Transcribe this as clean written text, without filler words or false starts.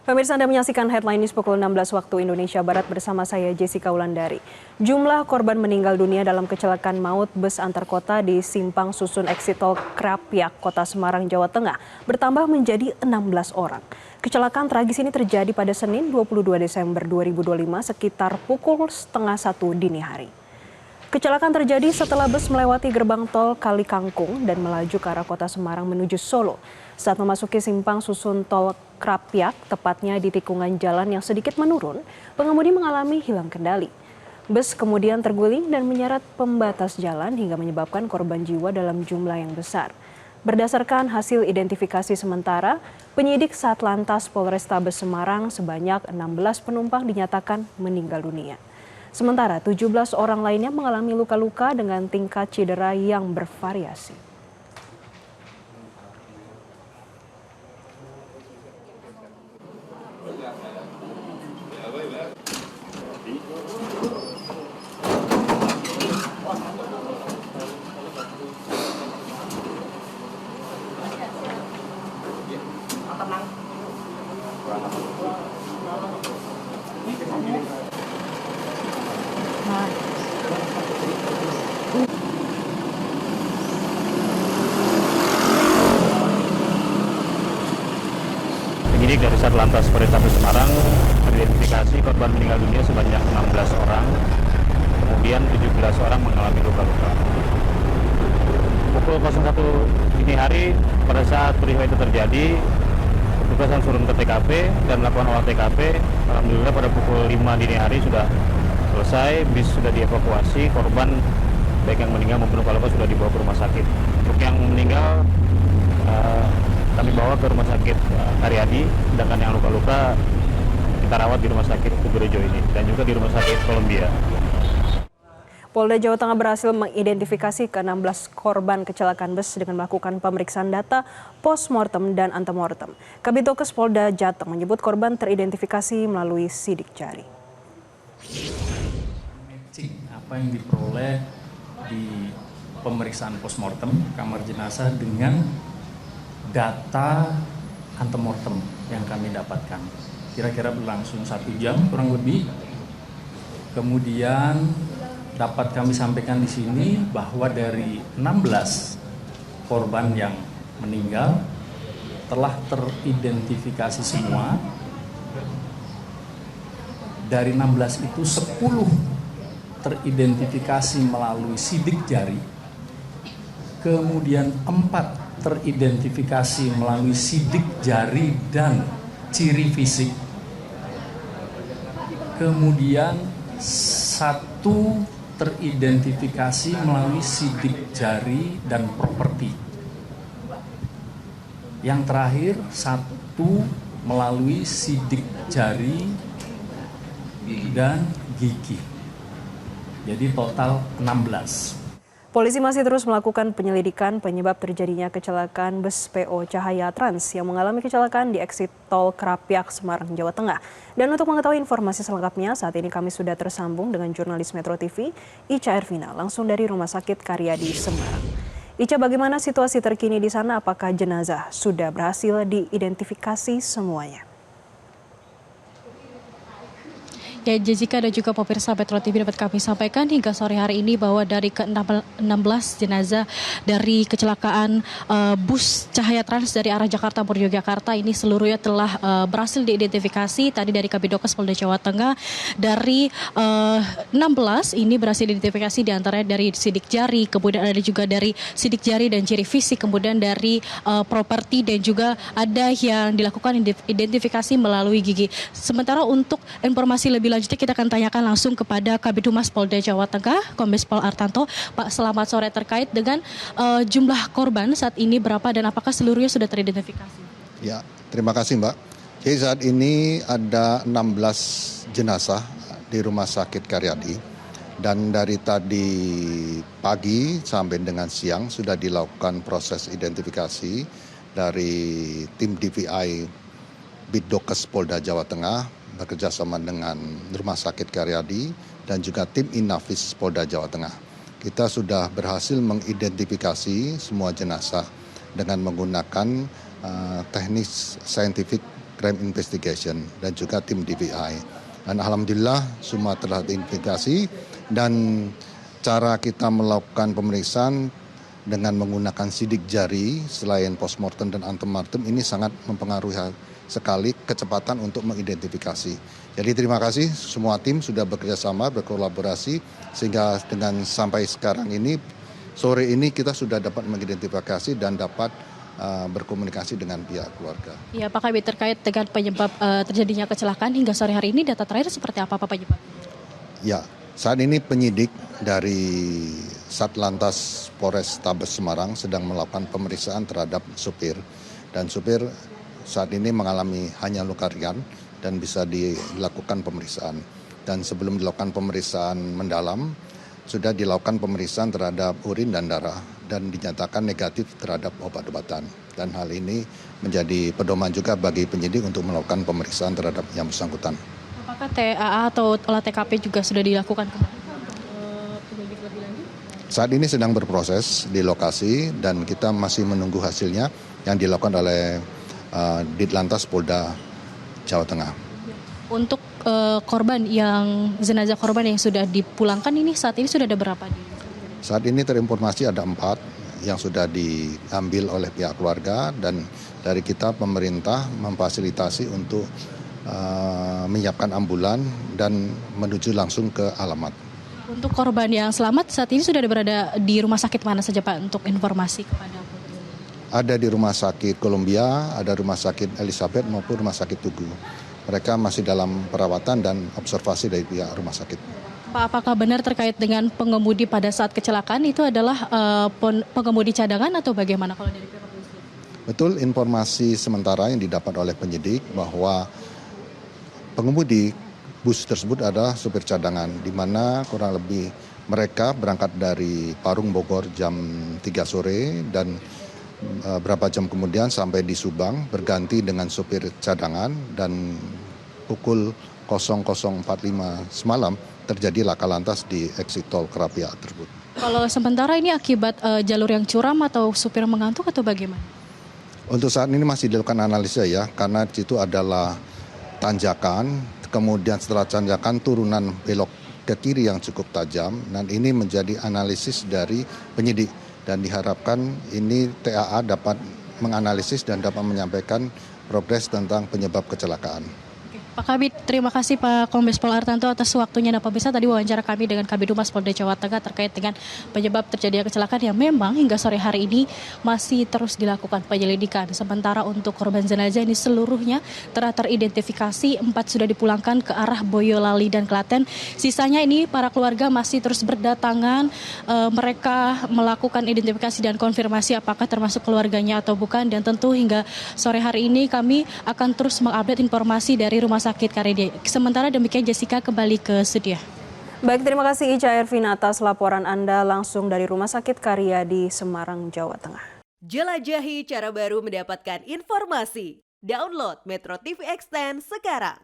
Pemirsa, Anda menyaksikan Headline News pukul 16 waktu Indonesia Barat bersama saya Jessica Wulandari. Jumlah korban meninggal dunia dalam kecelakaan maut bus antar kota di Simpang Susun Exit Tol Krapyak, Kota Semarang, Jawa Tengah bertambah menjadi 16 orang. Kecelakaan tragis ini terjadi pada Senin 22 Desember 2025 sekitar pukul setengah 1 dini hari. Kecelakaan terjadi setelah bus melewati gerbang tol Kali Kangkung dan melaju ke arah kota Semarang menuju Solo. Saat memasuki simpang susun tol Krapyak, tepatnya di tikungan jalan yang sedikit menurun, pengemudi mengalami hilang kendali. Bus kemudian terguling dan menyeret pembatas jalan hingga menyebabkan korban jiwa dalam jumlah yang besar. Berdasarkan hasil identifikasi sementara, penyidik Satlantas Polrestabes Semarang sebanyak 16 penumpang dinyatakan meninggal dunia. Sementara 17 orang lainnya mengalami luka-luka dengan tingkat cedera yang bervariasi. Penyidik dari Satlantas Polrestabes Semarang mengidentifikasi korban meninggal dunia sebanyak 16 orang, kemudian 17 orang mengalami luka-luka. Pukul 01 dini hari pada saat peristiwa itu terjadi, petugas langsung turun ke TKP dan melakukan olah TKP. Alhamdulillah pada pukul 5 dini hari sudah selesai, bis sudah dievakuasi, korban baik yang meninggal maupun luka-luka sudah dibawa ke rumah sakit. Untuk yang meninggal kami bawa ke rumah sakit Karyadi, sedangkan yang luka-luka kita rawat di rumah sakit Kuburejo ini dan juga di rumah sakit Kolombia. Polda Jawa Tengah berhasil mengidentifikasi ke-16 korban kecelakaan bus dengan melakukan pemeriksaan data postmortem dan antemortem. Kabitokes Polda Jateng menyebut korban teridentifikasi melalui sidik jari. Apa yang diperoleh di pemeriksaan postmortem kamar jenazah dengan data antemortem yang kami dapatkan. Kira-kira berlangsung 1 jam kurang lebih. Kemudian dapat kami sampaikan di sini bahwa dari 16 korban yang meninggal telah teridentifikasi semua. Dari 16 itu 10 teridentifikasi melalui sidik jari. Kemudian 4 teridentifikasi melalui sidik jari dan ciri fisik. Kemudian 1 teridentifikasi melalui sidik jari dan properti. Yang terakhir 1 melalui sidik jari dan gigi. Jadi total 16. Polisi masih terus melakukan penyelidikan penyebab terjadinya kecelakaan bus PO Cahaya Trans yang mengalami kecelakaan di exit tol Krapyak, Semarang, Jawa Tengah. Dan untuk mengetahui informasi selengkapnya, saat ini kami sudah tersambung dengan jurnalis Metro TV, Ica Ervina, langsung dari Rumah Sakit Karyadi, Semarang. Ica, bagaimana situasi terkini di sana? Apakah jenazah sudah berhasil diidentifikasi semuanya? Ya, Jessica dan juga pemirsa Metro TV dapat kami sampaikan hingga sore hari ini bahwa dari ke-16 jenazah dari kecelakaan bus Cahaya Trans dari arah Jakarta menuju Yogyakarta ini seluruhnya telah berhasil diidentifikasi. Tadi dari Kabitokes Polda Jawa Tengah dari 16 ini berhasil diidentifikasi diantaranya dari sidik jari, kemudian ada juga dari sidik jari dan ciri fisik, kemudian dari properti dan juga ada yang dilakukan identifikasi melalui gigi. Sementara untuk informasi lebih lanjutnya kita akan tanyakan langsung kepada Kabid Humas Polda Jawa Tengah, Kombes Pol Artanto. Pak, selamat sore. Terkait dengan jumlah korban saat ini berapa dan apakah seluruhnya sudah teridentifikasi? Ya, terima kasih Mbak. Jadi saat ini ada 16 jenazah di Rumah Sakit Karyadi dan dari tadi pagi sampai dengan siang sudah dilakukan proses identifikasi dari tim DVI Bitdokes Polda Jawa Tengah bekerjasama dengan Rumah Sakit Karyadi dan juga tim Inafis Polda Jawa Tengah. Kita sudah berhasil mengidentifikasi semua jenazah dengan menggunakan teknik saintifik Crime Investigation dan juga tim DPI. Dan alhamdulillah semua telah diidentifikasi dan cara kita melakukan pemeriksaan dengan menggunakan sidik jari selain postmortem dan antemortem ini sangat mempengaruhi sekali kecepatan untuk mengidentifikasi. Jadi terima kasih semua tim sudah bekerjasama, berkolaborasi sehingga dengan sampai sekarang ini sore ini kita sudah dapat mengidentifikasi dan dapat berkomunikasi dengan pihak keluarga. Ya, Pak Kabit, terkait dengan penyebab terjadinya kecelakaan hingga sore hari ini data terakhir seperti apa Pak penyebab? Ya, saat ini penyidik dari Satlantas Polrestabes Semarang sedang melakukan pemeriksaan terhadap supir dan supir saat ini mengalami hanya luka ringan dan bisa dilakukan pemeriksaan. Dan sebelum dilakukan pemeriksaan mendalam, sudah dilakukan pemeriksaan terhadap urin dan darah dan dinyatakan negatif terhadap obat-obatan. Dan hal ini menjadi pedoman juga bagi penyidik untuk melakukan pemeriksaan terhadap yang bersangkutan. Apakah TAA atau olah TKP juga sudah dilakukan kembali? Penyelidik lebih lanjut? Saat ini sedang berproses di lokasi dan kita masih menunggu hasilnya yang dilakukan oleh Ditlantas Polda Jawa Tengah. Untuk jenazah korban yang sudah dipulangkan ini saat ini sudah ada berapa? Saat ini terinformasi ada 4 yang sudah diambil oleh pihak keluarga dan dari kita pemerintah memfasilitasi untuk menyiapkan ambulan dan menuju langsung ke alamat. Untuk korban yang selamat saat ini sudah berada di rumah sakit mana saja Pak untuk informasi kepada Ada di Rumah Sakit Columbia, ada Rumah Sakit Elizabeth maupun Rumah Sakit Tugu. Mereka masih dalam perawatan dan observasi dari pihak rumah sakit. Pak, apakah benar terkait dengan pengemudi pada saat kecelakaan itu adalah pengemudi cadangan atau bagaimana kalau dari pihak kepolisian? Betul, informasi sementara yang didapat oleh penyidik bahwa pengemudi bus tersebut adalah supir cadangan, di mana kurang lebih mereka berangkat dari Parung Bogor jam 3 sore dan berapa jam kemudian sampai di Subang berganti dengan supir cadangan dan pukul 00.45 semalam terjadi laka lantas di exit tol Krapia tersebut. Kalau sementara ini akibat jalur yang curam atau supir mengantuk atau bagaimana? Untuk saat ini masih dilakukan analisa ya, karena di situ adalah tanjakan, kemudian setelah tanjakan turunan belok ke kiri yang cukup tajam, dan ini menjadi analisis dari penyidik. Dan diharapkan ini TAA dapat menganalisis dan dapat menyampaikan progres tentang penyebab kecelakaan. Pak Kabit, terima kasih Pak Kombes Pol Artanto atas waktunya dan pemirsa tadi wawancara kami dengan Kabid Humas Polda Jawa Tengah terkait dengan penyebab terjadinya kecelakaan yang memang hingga sore hari ini masih terus dilakukan penyelidikan. Sementara untuk korban jenazah ini seluruhnya telah teridentifikasi, 4 sudah dipulangkan ke arah Boyolali dan Klaten. Sisanya ini para keluarga masih terus berdatangan, mereka melakukan identifikasi dan konfirmasi apakah termasuk keluarganya atau bukan. Dan tentu hingga sore hari ini kami akan terus mengupdate informasi dari Rumah Sakit Karyadi. Sementara demikian Jessica kembali ke studio. Baik, terima kasih Ica Ervin atas laporan Anda langsung dari Rumah Sakit Karyadi Semarang, Jawa Tengah. Jelajahi cara baru mendapatkan informasi. Download Metro TV Extend sekarang.